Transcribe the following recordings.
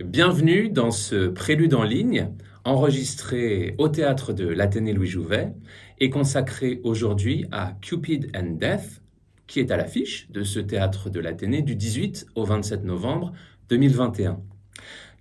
Bienvenue dans ce prélude en ligne, enregistré au théâtre de l'Athénée Louis Jouvet et consacré aujourd'hui à Cupid and Death, qui est à l'affiche de ce théâtre de l'Athénée du 18 au 27 novembre 2021.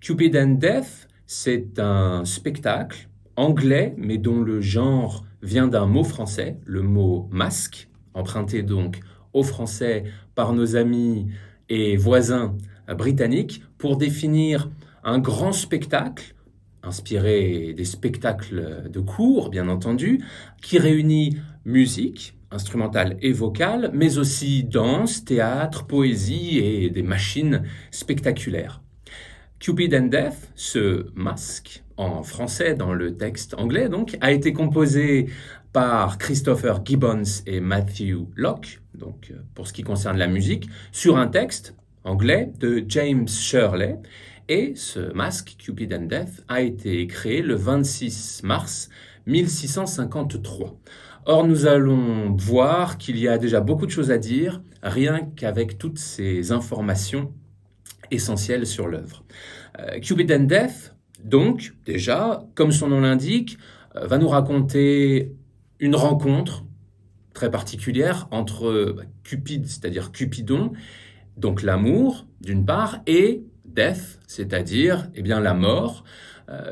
Cupid and Death, c'est un spectacle anglais, mais dont le genre vient d'un mot français, le mot masque, emprunté donc au français par nos amis et voisins britanniques, pour définir un grand spectacle, inspiré des spectacles de cour, bien entendu, qui réunit musique, instrumentale et vocale, mais aussi danse, théâtre, poésie et des machines spectaculaires. Cupid and Death, ce masque, en français dans le texte anglais donc, a été composé par Christopher Gibbons et Matthew Locke, donc pour ce qui concerne la musique, sur un texte anglais de James Shirley. Et ce masque, Cupid and Death, a été créé le 26 mars 1653. Or, nous allons voir qu'il y a déjà beaucoup de choses à dire, rien qu'avec toutes ces informations essentielles sur l'œuvre. Cupid and Death, donc, déjà, comme son nom l'indique, va nous raconter une rencontre très particulière entre Cupid, c'est-à-dire Cupidon, donc l'amour, d'une part, et Death, c'est-à-dire la mort.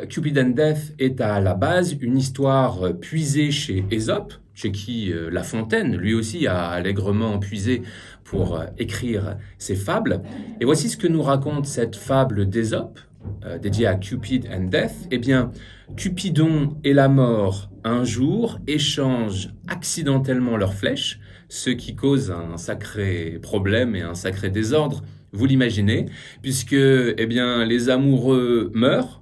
Cupid and Death est à la base une histoire puisée chez Ésope, chez qui La Fontaine, lui aussi, a allègrement puisé pour écrire ses fables. Et voici ce que nous raconte cette fable d'Ésope, dédiée à Cupid and Death. Cupidon et la mort, un jour, échangent accidentellement leurs flèches, ce qui cause un sacré problème et un sacré désordre, vous l'imaginez, puisque les amoureux meurent,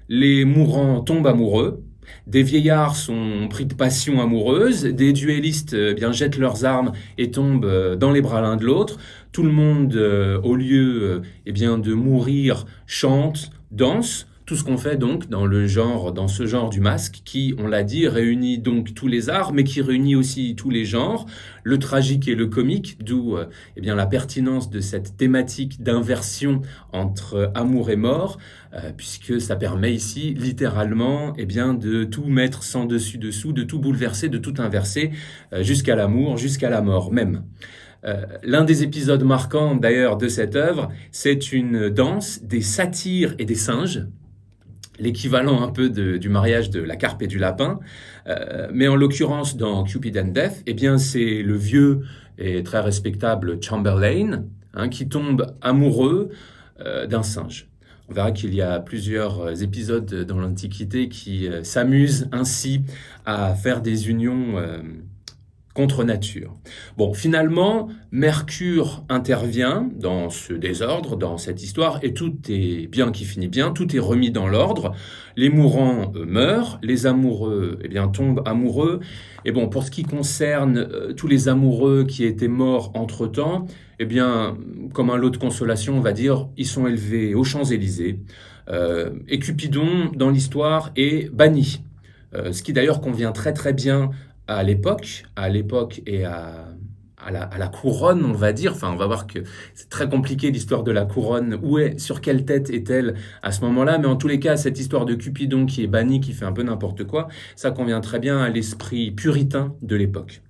les mourants tombent amoureux, des vieillards sont pris de passion amoureuse, des duellistes jettent leurs armes et tombent dans les bras l'un de l'autre. Tout le monde, au lieu de mourir, chante, danse. Tout ce qu'on fait donc dans ce genre du masque qui, on l'a dit, réunit donc tous les arts, mais qui réunit aussi tous les genres, le tragique et le comique, d'où la pertinence de cette thématique d'inversion entre amour et mort, puisque ça permet ici littéralement de tout mettre sans dessus-dessous, de tout bouleverser, de tout inverser, jusqu'à l'amour, jusqu'à la mort même. L'un des épisodes marquants d'ailleurs de cette œuvre, c'est une danse des satyres et des singes, l'équivalent un peu du mariage de la carpe et du lapin, mais en l'occurrence dans Cupid and Death, c'est le vieux et très respectable Chamberlain qui tombe amoureux d'un singe. On verra qu'il y a plusieurs épisodes dans l'Antiquité qui s'amusent ainsi à faire des unions contre nature. Bon, finalement, Mercure intervient dans ce désordre, dans cette histoire, et tout est bien qui finit bien, tout est remis dans l'ordre. Les mourants meurent, les amoureux tombent amoureux. Et bon, pour ce qui concerne tous les amoureux qui étaient morts entre-temps, comme un lot de consolation, on va dire, ils sont élevés aux Champs-Élysées. Et Cupidon, dans l'histoire, est banni. Ce qui d'ailleurs convient très très bien à l'époque et à la couronne, on va dire. Enfin, on va voir que c'est très compliqué l'histoire de la couronne. Sur quelle tête est-elle à ce moment-là? Mais en tous les cas, cette histoire de Cupidon qui est banni, qui fait un peu n'importe quoi, ça convient très bien à l'esprit puritain de l'époque.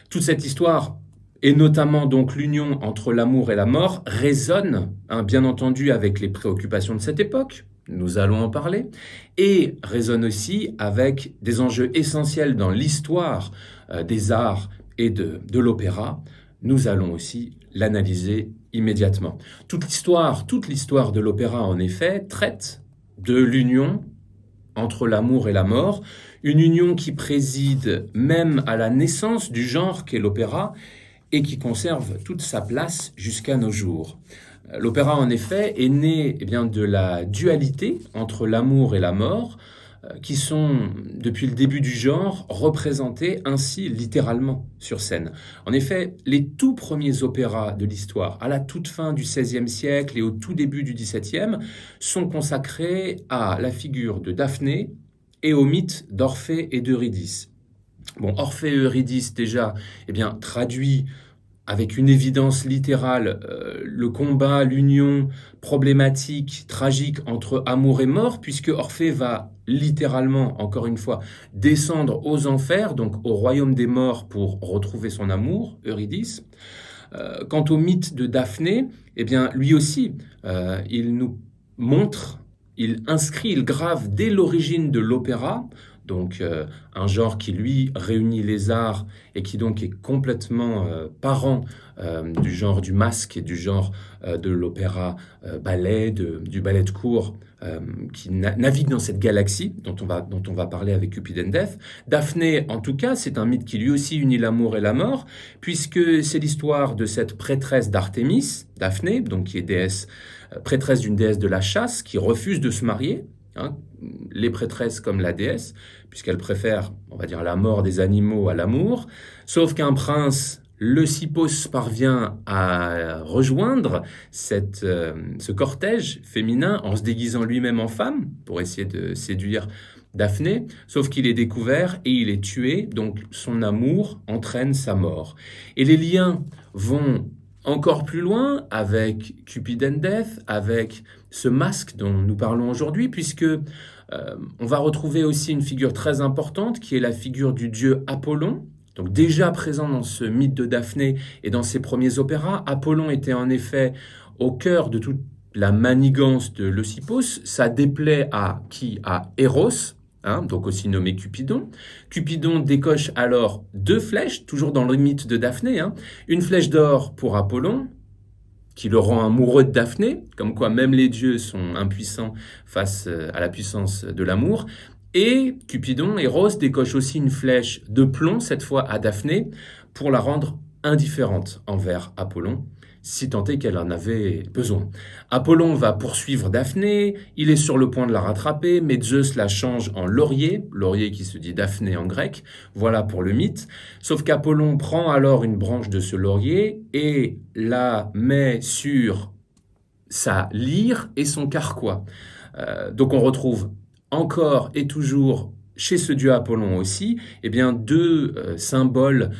Toute cette histoire, et notamment donc l'union entre l'amour et la mort, résonne, bien entendu, avec les préoccupations de cette époque. Nous allons en parler, et résonne aussi avec des enjeux essentiels dans l'histoire des arts et de l'opéra. Nous allons aussi l'analyser immédiatement. Toute l'histoire de l'opéra, en effet, traite de l'union entre l'amour et la mort, une union qui préside même à la naissance du genre qu'est l'opéra et qui conserve toute sa place jusqu'à nos jours. L'opéra, en effet, est né de la dualité entre l'amour et la mort, qui sont, depuis le début du genre, représentés ainsi littéralement sur scène. En effet, les tout premiers opéras de l'histoire, à la toute fin du XVIe siècle et au tout début du XVIIe, sont consacrés à la figure de Daphné et au mythe d'Orphée et d'Eurydice. Bon, Orphée et Eurydice, déjà, traduit avec une évidence littérale, le combat, l'union problématique, tragique entre amour et mort, puisque Orphée va littéralement, encore une fois, descendre aux enfers, donc au royaume des morts pour retrouver son amour, Eurydice. Quant au mythe de Daphné, eh bien, lui aussi, il nous montre, il inscrit, il grave dès l'origine de l'opéra, donc un genre qui lui réunit les arts et qui donc est complètement parent du genre du masque et du genre de l'opéra ballet, du ballet de cour, qui navigue dans cette galaxie dont on va parler avec Cupid and Death. Daphné, en tout cas, c'est un mythe qui lui aussi unit l'amour et la mort, puisque c'est l'histoire de cette prêtresse d'Artémis, Daphné, donc qui est déesse, prêtresse d'une déesse de la chasse, qui refuse de se marier, hein, les prêtresses comme la déesse, puisqu'elle préfère, on va dire, la mort des animaux à l'amour, sauf qu'un prince, Leucippos, parvient à rejoindre ce cortège féminin en se déguisant lui-même en femme pour essayer de séduire Daphné, sauf qu'il est découvert et il est tué, donc son amour entraîne sa mort. Et les liens vont encore plus loin avec Cupid and Death, avec ce masque dont nous parlons aujourd'hui, puisque on va retrouver aussi une figure très importante qui est la figure du dieu Apollon. Donc déjà présent dans ce mythe de Daphné et dans ses premiers opéras, Apollon était en effet au cœur de toute la manigance de Leucippos. Ça déplaît à qui? À Eros, hein, donc aussi nommé Cupidon. Cupidon décoche alors 2 flèches, toujours dans le mythe de Daphné, hein. Une flèche d'or pour Apollon, qui le rend amoureux de Daphné, comme quoi même les dieux sont impuissants face à la puissance de l'amour. Et Cupidon, Eros, décoche aussi une flèche de plomb, cette fois à Daphné, pour la rendre indifférente envers Apollon, si tant est qu'elle en avait besoin. Apollon va poursuivre Daphné, il est sur le point de la rattraper, mais Zeus la change en laurier, laurier qui se dit Daphné en grec, voilà pour le mythe. Sauf qu'Apollon prend alors une branche de ce laurier et la met sur sa lyre et son carquois. Donc on retrouve encore et toujours chez ce dieu Apollon aussi, eh bien, 2 symboles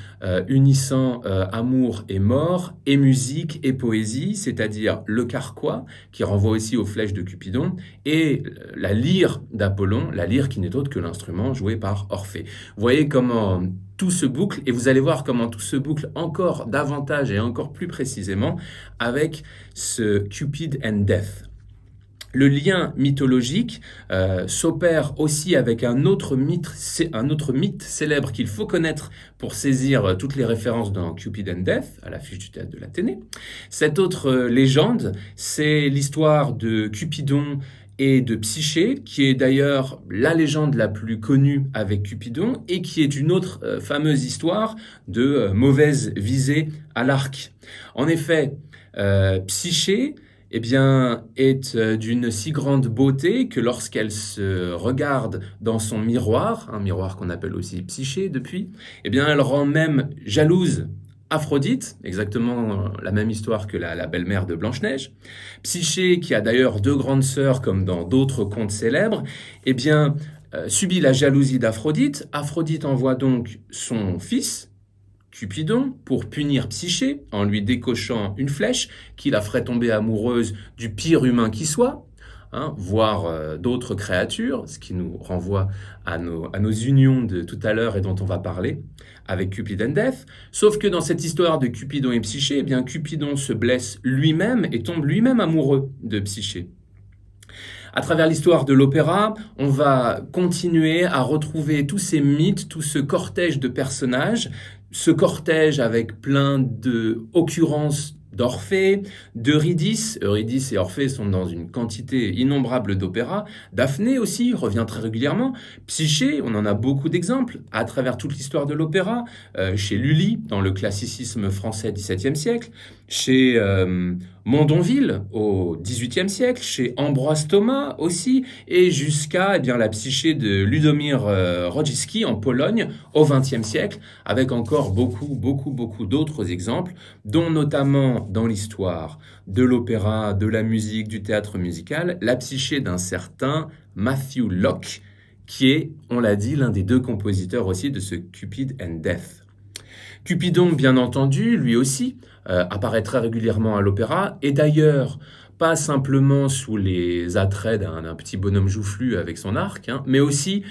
unissant amour et mort, et musique et poésie, c'est-à-dire le carquois, qui renvoie aussi aux flèches de Cupidon, et la lyre d'Apollon, la lyre qui n'est autre que l'instrument joué par Orphée. Vous voyez comment tout se boucle, et vous allez voir comment tout se boucle encore davantage et encore plus précisément avec ce Cupid and Death. Le lien mythologique s'opère aussi avec un autre mythe célèbre qu'il faut connaître pour saisir toutes les références dans Cupid and Death, à l'affiche du théâtre de l'Athénée. Cette autre légende, c'est l'histoire de Cupidon et de Psyché, qui est d'ailleurs la légende la plus connue avec Cupidon, et qui est une autre fameuse histoire de mauvaise visée à l'arc. En effet, Psyché, eh bien, est d'une si grande beauté que lorsqu'elle se regarde dans son miroir, un miroir qu'on appelle aussi Psyché depuis, eh bien, elle rend même jalouse Aphrodite, exactement la même histoire que la belle-mère de Blanche-Neige. Psyché, qui a d'ailleurs 2 grandes sœurs comme dans d'autres contes célèbres, eh bien, subit la jalousie d'Aphrodite. Aphrodite envoie donc son fils, Cupidon, pour punir Psyché en lui décochant une flèche qui la ferait tomber amoureuse du pire humain qui soit, hein, voire d'autres créatures, ce qui nous renvoie à nos unions de tout à l'heure et dont on va parler avec Cupid and Death. Sauf que dans cette histoire de Cupidon et Psyché, eh bien, Cupidon se blesse lui-même et tombe lui-même amoureux de Psyché. À travers l'histoire de l'opéra, on va continuer à retrouver tous ces mythes, tout ce cortège de personnages, ce cortège avec plein d'occurrences d'Orphée, d'Eurydice. Eurydice et Orphée sont dans une quantité innombrable d'opéras. Daphné aussi revient très régulièrement. Psyché, on en a beaucoup d'exemples à travers toute l'histoire de l'opéra. Chez Lully, dans le classicisme français XVIIe siècle. Chez Mondonville, au XVIIIe siècle. Chez Ambroise Thomas aussi. Et jusqu'à la Psyché de Ludomir Rodzicki en Pologne au XXe siècle, avec encore beaucoup d'autres exemples, dont notamment dans l'histoire de l'opéra, de la musique, du théâtre musical, la Psyché d'un certain Matthew Locke, qui est, on l'a dit, l'un des 2 compositeurs aussi de ce Cupid and Death. Cupidon, bien entendu, lui aussi, apparaît très régulièrement à l'opéra, et d'ailleurs, pas simplement sous les attraits d'un petit bonhomme joufflu avec son arc, hein, mais aussi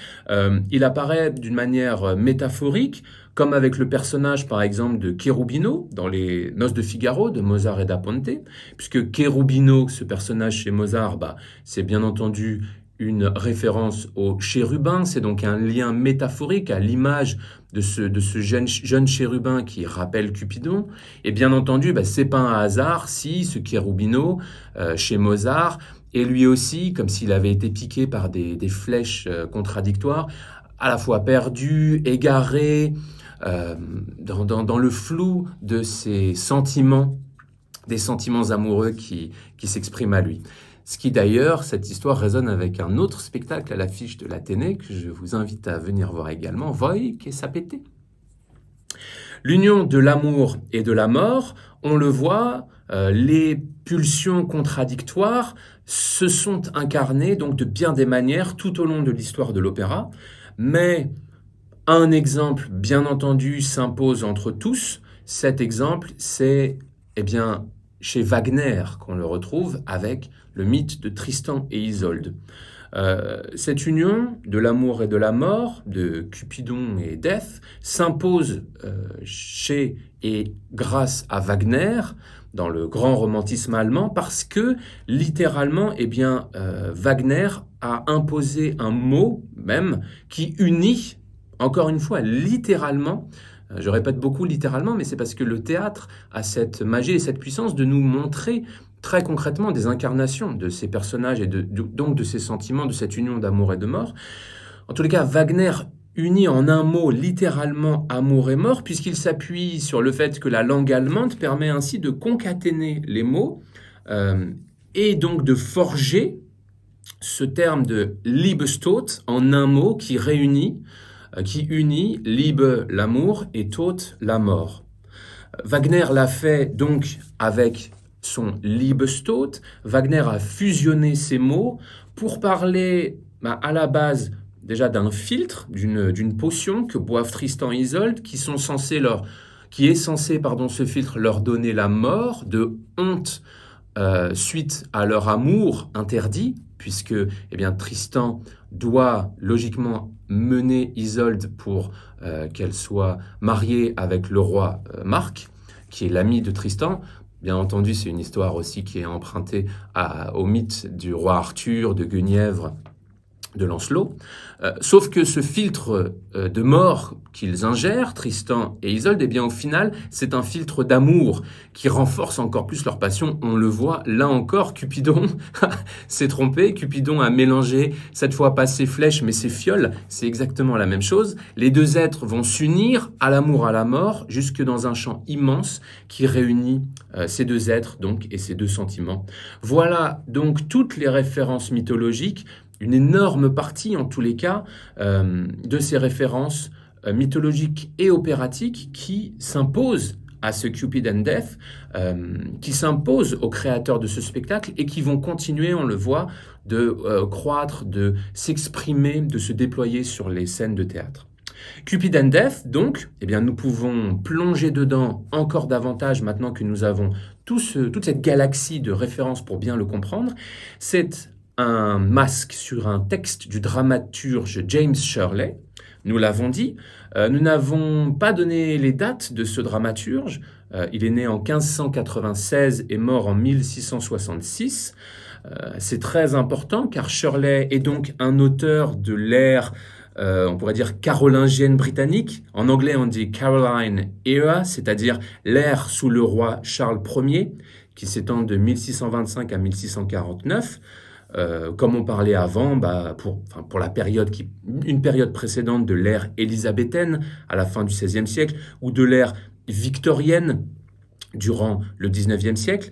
il apparaît d'une manière métaphorique, comme avec le personnage par exemple de Cherubino dans les Noces de Figaro de Mozart et da Ponte, puisque Cherubino, ce personnage chez Mozart, c'est bien entendu une référence au chérubin, c'est donc un lien métaphorique à l'image de ce jeune chérubin qui rappelle Cupidon. Et bien entendu, c'est pas un hasard si ce Cherubino, chez Mozart, est lui aussi, comme s'il avait été piqué par des flèches contradictoires, à la fois perdu, égaré, dans le flou de ses sentiments, des sentiments amoureux qui s'expriment à lui. Ce qui d'ailleurs, cette histoire résonne avec un autre spectacle à l'affiche de l'Athénée que je vous invite à venir voir également, Voi che sapete. L'union de l'amour et de la mort, on le voit, les pulsions contradictoires se sont incarnées donc de bien des manières tout au long de l'histoire de l'opéra, mais un exemple, bien entendu, s'impose entre tous. Cet exemple, c'est chez Wagner qu'on le retrouve avec le mythe de Tristan et Isolde. Cette union de l'amour et de la mort, de Cupidon et Death, s'impose chez et grâce à Wagner dans le grand romantisme allemand parce que littéralement, Wagner a imposé un mot même qui unit, encore une fois, littéralement. Je répète beaucoup littéralement, mais c'est parce que le théâtre a cette magie et cette puissance de nous montrer très concrètement des incarnations de ces personnages et donc de ces sentiments, de cette union d'amour et de mort. En tous les cas, Wagner unit en un mot littéralement amour et mort, puisqu'il s'appuie sur le fait que la langue allemande permet ainsi de concaténer les mots et donc de forger ce terme de Liebestod en un mot qui unit Liebe, l'amour, et Tod, la mort. Wagner l'a fait donc avec son Liebestod. Wagner a fusionné ces mots pour parler à la base déjà d'un filtre, d'une potion que boivent Tristan et Isolde, qui est censé, ce filtre, leur donner la mort de honte suite à leur amour interdit, puisque Tristan doit logiquement mener Isolde pour qu'elle soit mariée avec le roi Marc, qui est l'ami de Tristan. Bien entendu, c'est une histoire aussi qui est empruntée au mythe du roi Arthur, de Guenièvre, de Lancelot. Sauf que ce filtre de mort qu'ils ingèrent, Tristan et Isolde, au final, c'est un filtre d'amour qui renforce encore plus leur passion. On le voit, là encore, Cupidon s'est trompé. Cupidon a mélangé, cette fois pas ses flèches, mais ses fioles. C'est exactement la même chose. Les deux êtres vont s'unir à l'amour, à la mort, jusque dans un champ immense qui réunit ces deux êtres donc, et ces deux sentiments. Voilà donc toutes les références mythologiques, une énorme partie, en tous les cas, de ces références mythologiques et opératiques qui s'imposent à ce Cupid and Death, qui s'imposent aux créateurs de ce spectacle et qui vont continuer, on le voit, de croître, de s'exprimer, de se déployer sur les scènes de théâtre. Cupid and Death, donc, nous pouvons plonger dedans encore davantage maintenant que nous avons toute cette galaxie de références pour bien le comprendre. C'est un masque sur un texte du dramaturge James Shirley. Nous l'avons dit, nous n'avons pas donné les dates de ce dramaturge. Il est né en 1596 et mort en 1666. C'est très important car Shirley est donc un auteur de l'ère, on pourrait dire carolingienne britannique. En anglais, on dit Caroline Era, c'est-à-dire l'ère sous le roi Charles Ier, qui s'étend de 1625 à 1649. Comme on parlait avant, pour la période une période précédente de l'ère élisabéthaine à la fin du XVIe siècle ou de l'ère victorienne durant le XIXe siècle,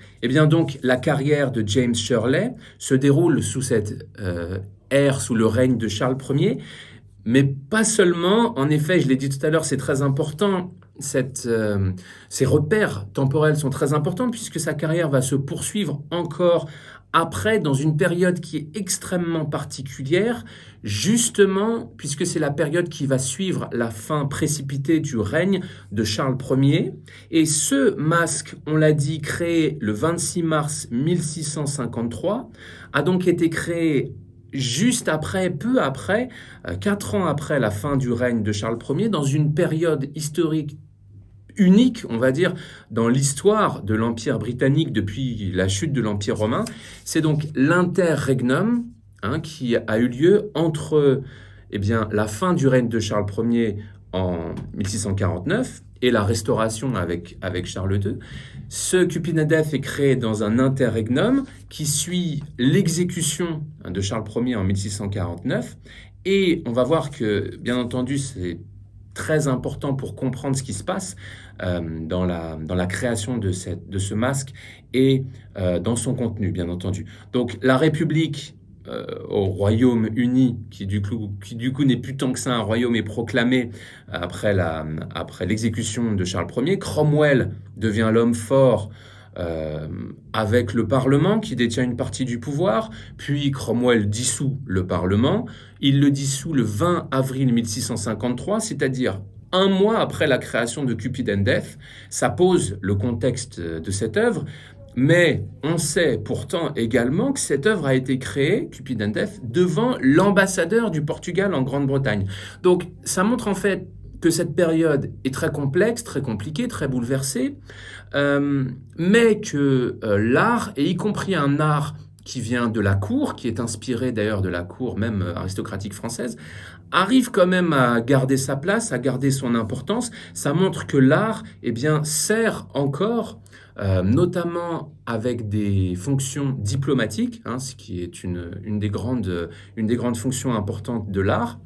donc la carrière de James Shirley se déroule sous cette ère, sous le règne de Charles Ier, mais pas seulement. En effet, je l'ai dit tout à l'heure, c'est très important. Ces repères temporels sont très importants puisque sa carrière va se poursuivre encore après, dans une période qui est extrêmement particulière, justement, puisque c'est la période qui va suivre la fin précipitée du règne de Charles Ier. Et ce masque, on l'a dit, créé le 26 mars 1653, a donc été créé juste après, peu après, 4 ans après la fin du règne de Charles Ier, dans une période historique unique, on va dire, dans l'histoire de l'Empire britannique depuis la chute de l'Empire romain. C'est donc l'interregnum qui a eu lieu entre la fin du règne de Charles Ier en 1649 et la restauration avec Charles II. Ce Cupid and Death est créé dans un interregnum qui suit l'exécution de Charles Ier en 1649. Et on va voir que, bien entendu, c'est très important pour comprendre ce qui se passe dans la création de ce masque et dans son contenu, bien entendu. Donc la République au Royaume-Uni, qui du coup n'est plus tant que ça un royaume, est proclamé après l'exécution de Charles Ier. Cromwell devient l'homme fort avec le Parlement qui détient une partie du pouvoir, puis Cromwell dissout le Parlement. Il le dissout le 20 avril 1653, c'est-à-dire un mois après la création de Cupid and Death. Ça pose le contexte de cette œuvre, mais on sait pourtant également que cette œuvre a été créée, Cupid and Death, devant l'ambassadeur du Portugal en Grande-Bretagne. Donc ça montre en fait que cette période est très complexe, très compliquée, très bouleversée, mais que l'art, et y compris un art qui vient de la cour, qui est inspiré d'ailleurs de la cour même aristocratique française, arrive quand même à garder sa place, à garder son importance. Ça montre que l'art sert encore, notamment avec des fonctions diplomatiques, ce qui est une des grandes fonctions importantes de l'art.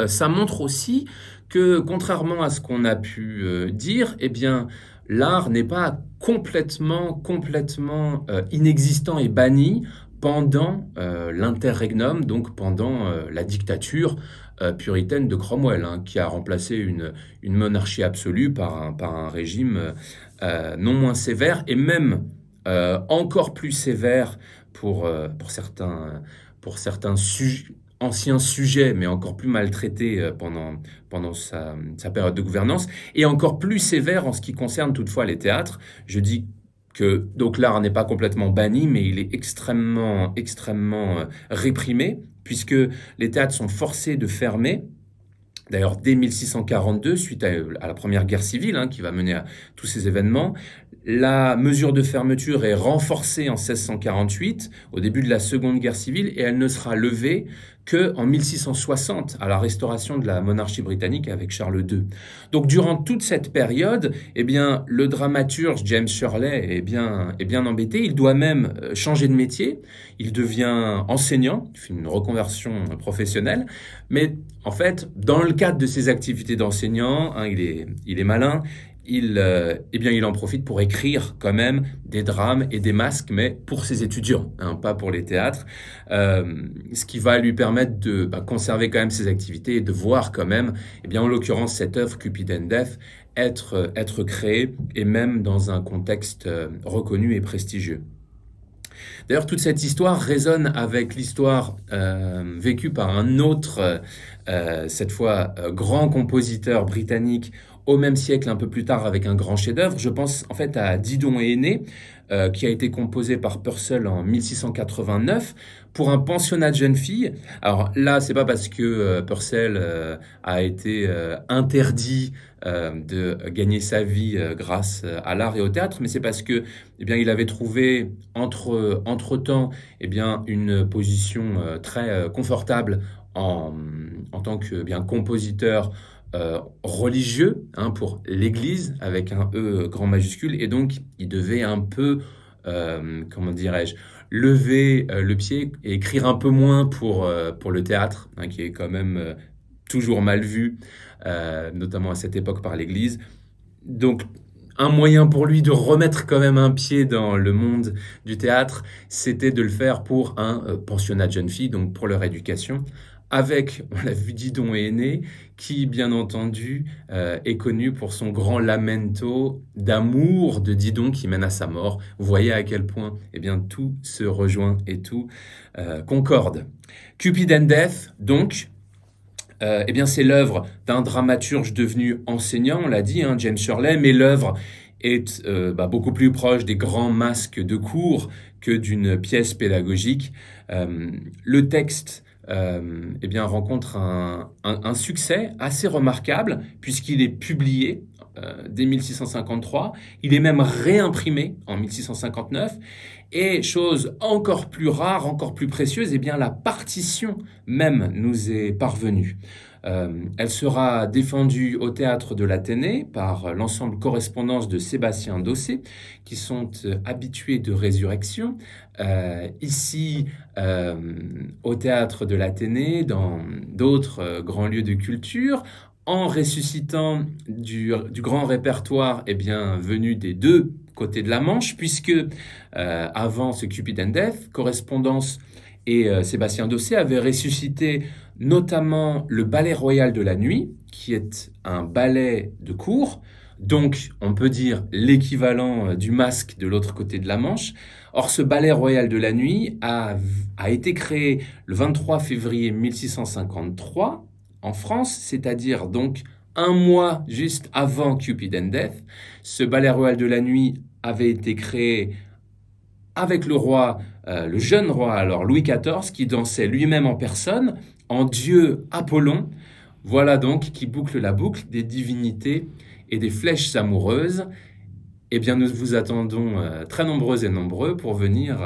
Ça montre aussi que, contrairement à ce qu'on a pu dire, l'art n'est pas complètement inexistant et banni pendant l'interregnum, donc pendant la dictature puritaine de Cromwell, qui a remplacé une monarchie absolue par un régime non moins sévère, et même encore plus sévère pour certains anciens sujets, mais encore plus maltraités pendant sa période de gouvernance, et encore plus sévère en ce qui concerne toutefois les théâtres. Je dis que donc l'art n'est pas complètement banni, mais il est extrêmement réprimé, puisque les théâtres sont forcés de fermer. D'ailleurs, dès 1642, suite à la première guerre civile, qui va mener à tous ces événements, la mesure de fermeture est renforcée en 1648, au début de la Seconde Guerre civile, et elle ne sera levée qu'en 1660, à la restauration de la monarchie britannique avec Charles II. Donc, durant toute cette période, le dramaturge James Shirley est bien embêté. Il doit même changer de métier. Il devient enseignant, il fait une reconversion professionnelle. Mais en fait, dans le cadre de ses activités d'enseignant, il est malin. Il en profite pour écrire quand même des drames et des masques, mais pour ses étudiants, pas pour les théâtres, ce qui va lui permettre de conserver quand même ses activités et de voir quand même, en l'occurrence, cette œuvre Cupid and Death être créée, et même dans un contexte reconnu et prestigieux. D'ailleurs, toute cette histoire résonne avec l'histoire vécue par un autre, cette fois grand compositeur britannique, au même siècle, un peu plus tard, avec un grand chef-d'œuvre. Je pense en fait à Didon et Aîné, qui a été composé par Purcell en 1689 pour un pensionnat de jeunes filles. Alors là, c'est pas parce que Purcell a été interdit de gagner sa vie grâce à l'art et au théâtre, mais c'est parce que il avait trouvé entre-temps une position très confortable en tant que compositeur religieux, pour l'Église avec un E grand majuscule, et donc il devait un peu, lever le pied et écrire un peu moins pour le théâtre, qui est quand même toujours mal vu, notamment à cette époque par l'Église. Donc un moyen pour lui de remettre quand même un pied dans le monde du théâtre, c'était de le faire pour un pensionnat de jeunes filles, donc pour leur éducation, avec, on l'a vu, Didon et Énée, qui, bien entendu, est connu pour son grand lamento d'amour de Didon qui mène à sa mort. Vous voyez à quel point, eh bien, tout se rejoint et tout concorde. Cupid and Death, donc, eh bien, c'est l'œuvre d'un dramaturge devenu enseignant, on l'a dit, hein, James Shirley, mais l'œuvre est beaucoup plus proche des grands masques de cours que d'une pièce pédagogique. Le texte eh bien, rencontre un succès assez remarquable puisqu'il est publié dès 1653. Il est même réimprimé en 1659. Et chose encore plus rare, encore plus précieuse, eh bien, la partition même nous est parvenue. Elle sera défendue au théâtre de l'Athénée par l'ensemble Correspondance de Sébastien Dossé, qui sont habitués de résurrection. Ici, au théâtre de l'Athénée, dans d'autres grands lieux de culture, en ressuscitant du grand répertoire eh bien, venu des deux côtés de la Manche, puisque avant ce Cupid and Death, Correspondance et Sébastien Dossé avaient ressuscité notamment le Ballet Royal de la Nuit, qui est un ballet de cour, donc on peut dire l'équivalent du Masque de l'autre côté de la Manche. Or, ce Ballet Royal de la Nuit a été créé le 23 février 1653 en France, c'est-à-dire donc un mois juste avant Cupid and Death. Ce Ballet Royal de la Nuit avait été créé avec le roi, le jeune roi alors Louis XIV, qui dansait lui-même en personne, en dieu Apollon. Voilà donc qui boucle la boucle des divinités et des flèches amoureuses. Eh bien, nous vous attendons très nombreux et nombreux pour venir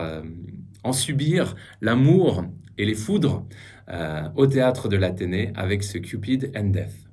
en subir l'amour et les foudres au théâtre de l'Athénée avec ce Cupid and Death.